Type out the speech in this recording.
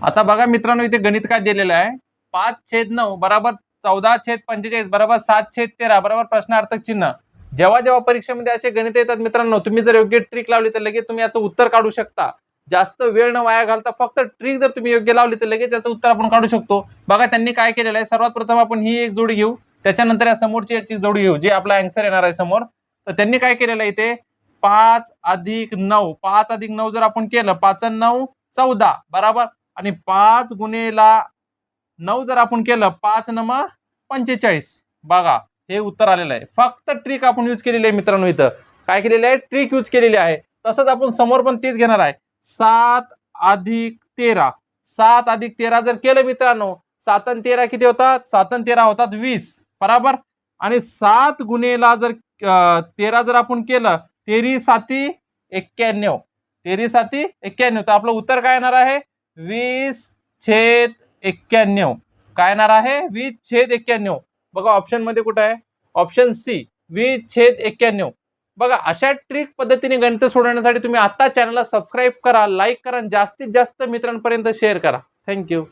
आता बघा मित्रांनो, इथे गणित काय दिलेलं आहे, 5/9 बरोबर 14/45 बरोबर 7/13 बरोबर प्रश्नार्थक चिन्ह। जेव्हा जेव्हा परीक्षेमध्ये असे गणित येतात मित्रांनो, तुम्ही जर योग्य ट्रिक लावली तर लगेच तुम्ही याचं उत्तर काढू शकता। जास्त वेळ न वाया घालता फक्त ट्रिक जर तुम्ही योग्य लावली तर लगेच याचं उत्तर आपण काढू शकतो। बघा त्यांनी काय केलेलं आहे, सर्वात प्रथम आपण ही एक जोडी घेऊ, त्याच्यानंतर या समोरची याची जोडी घेऊ, जे आपला आन्सर येणार आहे समोर। तर त्यांनी काय केलेलं आहे इथे 5+9, 5+9 जर आपण केलं, 5 आणि 9 14 बरोबर, आणि 5 गुणेला 9 जर आपण केलं, 5 9 45 बघा हे उत्तर आलेलं आहे। फक्त ट्रिक आपण यूज केलेली आहे मित्रांनो, इथं काय केलेलं आहे, ट्रिक यूज केलेली आहे। तसंच आपण समोर पण तेच घेणार आहे, 7+13, 7+13 जर केलं मित्रांनो, 7 आणि 13 किती होतात, 7 आणि 13 होतात 20 बरोबर, आणि 7 गुणेला जर 13 जर आपण केलं, 13 7 91, 13 7 91, तर आपलं उत्तर काय येणार आहे 20/91, काय येणार आहे 20/91। बघा ऑप्शन मध्ये कुठं आहे, ऑप्शन सी 20/91। बघा अशा ट्रिक पद्धतीने गणित सोडवण्यासाठी तुम्ही आता चॅनलला सबस्क्राईब करा, लाईक करा आणि जास्तीत जास्त मित्रांपर्यंत शेअर करा। थँक्यू।